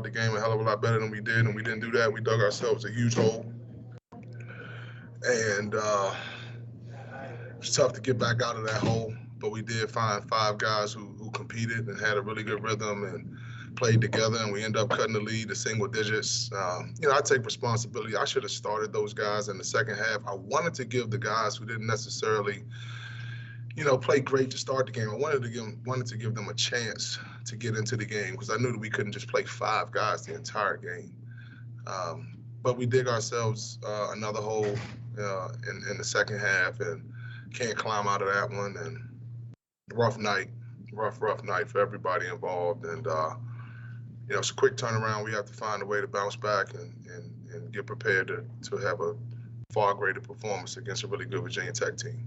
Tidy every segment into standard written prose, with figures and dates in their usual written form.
the game a hell of a lot better than we did, and we didn't do that. We dug ourselves a huge hole, and it's tough to get back out of that hole. But we did find five guys who competed and had a really good rhythm and played together, and we ended up cutting the lead to single digits. I take responsibility. I should have started those guys in the second half. I wanted to give the guys who didn't necessarily play great to start the game. I wanted to give them a chance to get into the game because I knew that we couldn't just play five guys the entire game. But we dig ourselves another hole in the second half and can't climb out of that one. And rough night for everybody involved. And it's a quick turnaround. We have to find a way to bounce back and get prepared to have a far greater performance against a really good Virginia Tech team.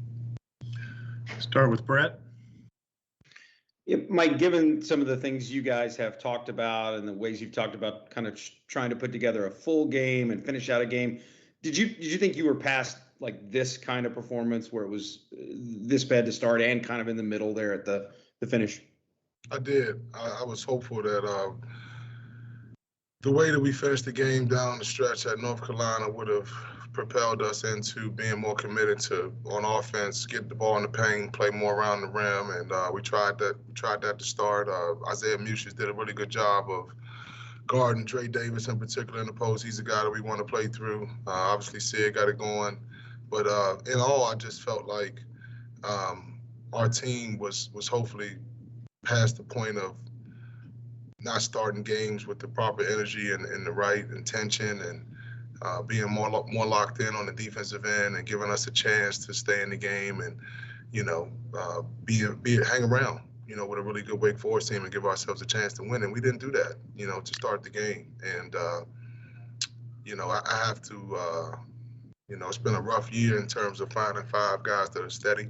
Start with Brett. Yeah, Mike, given some of the things you guys have talked about and the ways you've talked about kind of trying to put together a full game and finish out a game, did you think you were past like this kind of performance where it was this bad to start and kind of in the middle there at the finish? I did. I was hopeful that the way that we finished the game down the stretch at North Carolina would have propelled us into being more committed to on offense, get the ball in the paint, play more around the rim, and we tried that. We tried that to start. Isaiah Mucius did a really good job of guarding Dre Davis in particular in the post. He's a guy that we want to play through. Obviously, Sid got it going, but in all, I just felt like our team was hopefully past the point of not starting games with the proper energy and the right intention and being more locked in on the defensive end and giving us a chance to stay in the game and, hang around, with a really good Wake Forest team and give ourselves a chance to win. And we didn't do that, to start the game. And, I have to, it's been a rough year in terms of finding five guys that are steady.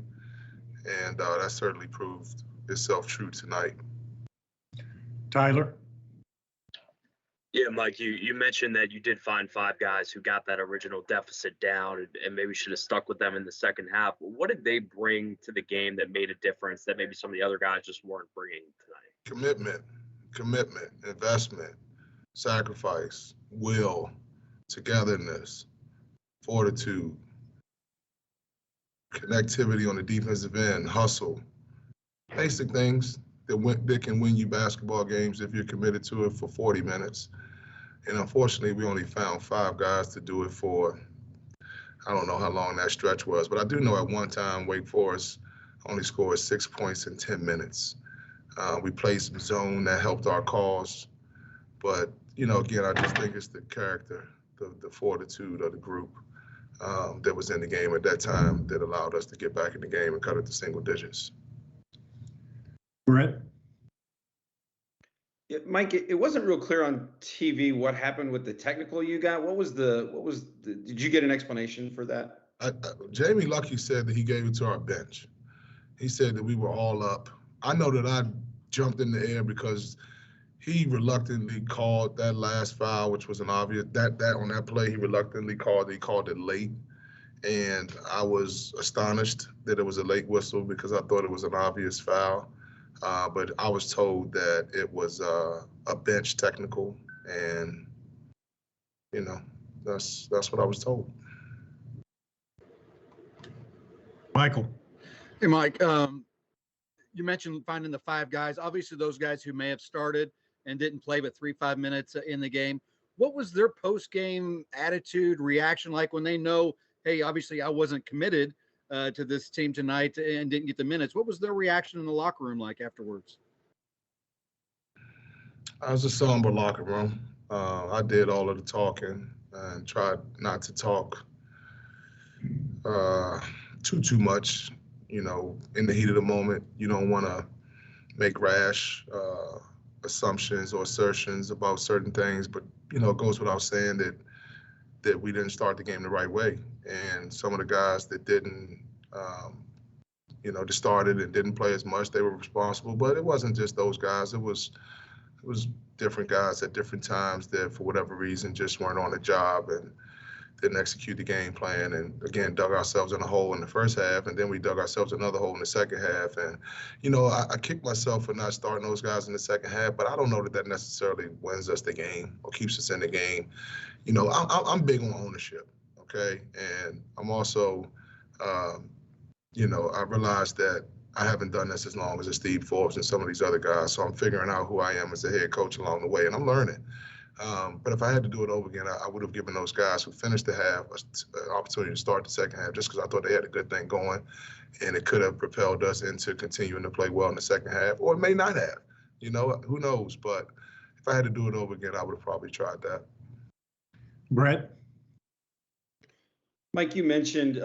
And that certainly proved itself true tonight. Tyler. Yeah, Mike, you mentioned that you did find five guys who got that original deficit down and maybe should have stuck with them in the second half. What did they bring to the game that made a difference that maybe some of the other guys just weren't bringing tonight? Commitment, investment, sacrifice, will, togetherness, fortitude, connectivity on the defensive end, hustle, basic things that can win you basketball games if you're committed to it for 40 minutes. And unfortunately, we only found five guys to do it for, I don't know how long that stretch was, but I do know at one time Wake Forest only scored 6 points in 10 minutes. We played some zone that helped our cause. But, again, I just think it's the character, the fortitude of the group that was in the game at that time that allowed us to get back in the game and cut it to single digits. Brett. Yeah, Mike, it wasn't real clear on TV what happened with the technical you got. Did you get an explanation for that? Jamie Lucky said that he gave it to our bench. He said that we were all up. I know that I jumped in the air because he reluctantly called that last foul, which was an obvious, that on that play, he reluctantly called it late. And I was astonished that it was a late whistle because I thought it was an obvious foul. But I was told that it was a bench technical, and that's what I was told. Michael. Hey, Mike. You mentioned finding the five guys. Obviously, those guys who may have started and didn't play but 3-5 minutes in the game. What was their post-game attitude, reaction like when they know, hey, obviously I wasn't committed to this team tonight and didn't get the minutes? What was their reaction in the locker room like afterwards? I was a somber locker room. I did all of the talking and tried not to talk too much. In the heat of the moment, you don't want to make rash assumptions or assertions about certain things, but it goes without saying that we didn't start the game the right way, and some of the guys that didn't that started and didn't play as much, they were responsible. But it wasn't just those guys. It was different guys at different times that for whatever reason just weren't on the job. And didn't execute the game plan, and again dug ourselves in a hole in the first half, and then we dug ourselves another hole in the second half. And I kicked myself for not starting those guys in the second half, but I don't know that necessarily wins us the game or keeps us in the game. I'm big on ownership, okay, and I'm also, I realized that I haven't done this as long as Steve Forbes and some of these other guys, so I'm figuring out who I am as a head coach along the way, and I'm learning. But if I had to do it over again, I would have given those guys who finished the half an opportunity to start the second half, just because I thought they had a good thing going, and it could have propelled us into continuing to play well in the second half, or it may not have. Who knows? But if I had to do it over again, I would have probably tried that. Brett? Mike, you mentioned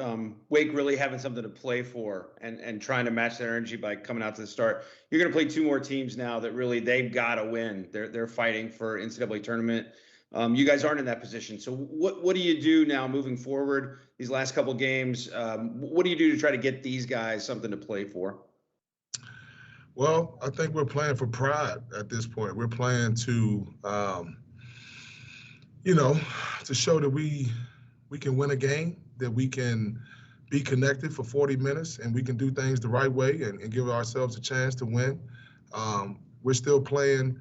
Wake really having something to play for and trying to match their energy by coming out to the start. You're going to play two more teams now that really they've got to win. They're fighting for NCAA tournament. You guys aren't in that position. So what do you do now moving forward? These last couple games, what do you do to try to get these guys something to play for? Well, I think we're playing for pride at this point. We're playing to, to show that we can win a game, that we can be connected for 40 minutes, and we can do things the right way and give ourselves a chance to win. We're still playing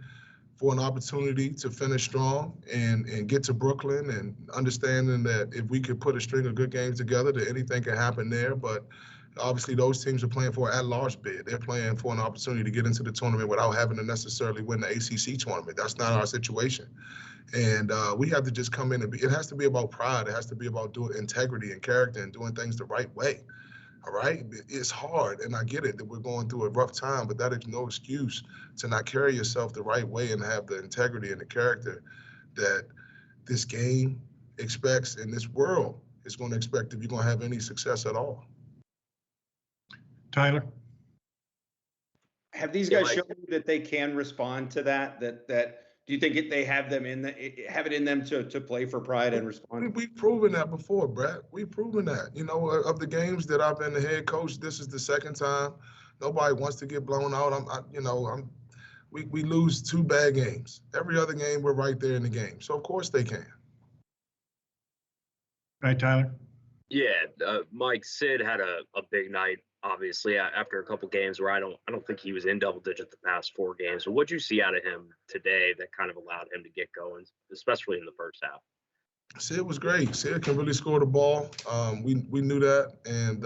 for an opportunity to finish strong and get to Brooklyn, and understanding that if we could put a string of good games together, that anything can happen there. But obviously those teams are playing for an at-large bid. They're playing for an opportunity to get into the tournament without having to necessarily win the ACC tournament. That's not our situation. And we have to just come in it has to be about pride. It has to be about doing integrity and character and doing things the right way. All right. It's hard. And I get it that we're going through a rough time, but that is no excuse to not carry yourself the right way and have the integrity and the character that this game expects and this world is going to expect if you're going to have any success at all. Tyler? Have these guys shown you that they can respond to that? That do you think they have it in them to play for pride and respond? We've proven that before, Brett. We've proven that. Of the games that I've been the head coach, this is the second time. Nobody wants to get blown out. We lose 2 bad games. Every other game, we're right there in the game. So of course they can. Right, Tyler? Yeah, Mike, Sid had a big night. Obviously, after a couple games where I don't think he was in double digit the past 4 games. So what'd you see out of him today that kind of allowed him to get going, especially in the first half? Sid was great. Sid can really score the ball. We knew that, and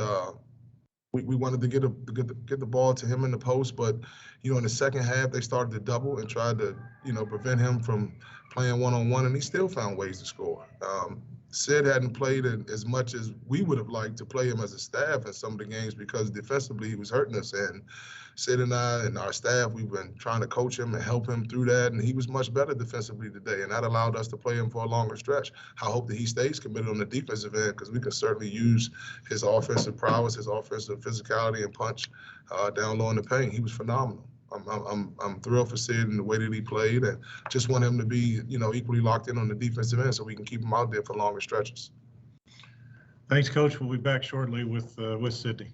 we wanted to get the ball to him in the post. But in the second half, they started to double and tried to prevent him from playing one-on-one, and he still found ways to score. Sid hadn't played as much as we would have liked to play him as a staff in some of the games because defensively he was hurting us. And Sid and I and our staff, we've been trying to coach him and help him through that. And he was much better defensively today. And that allowed us to play him for a longer stretch. I hope that he stays committed on the defensive end because we can certainly use his offensive prowess, his offensive physicality and punch down low in the paint. He was phenomenal. I'm thrilled for Sid and the way that he played, and just want him to be, equally locked in on the defensive end so we can keep him out there for longer stretches. Thanks, Coach. We'll be back shortly with Sydney.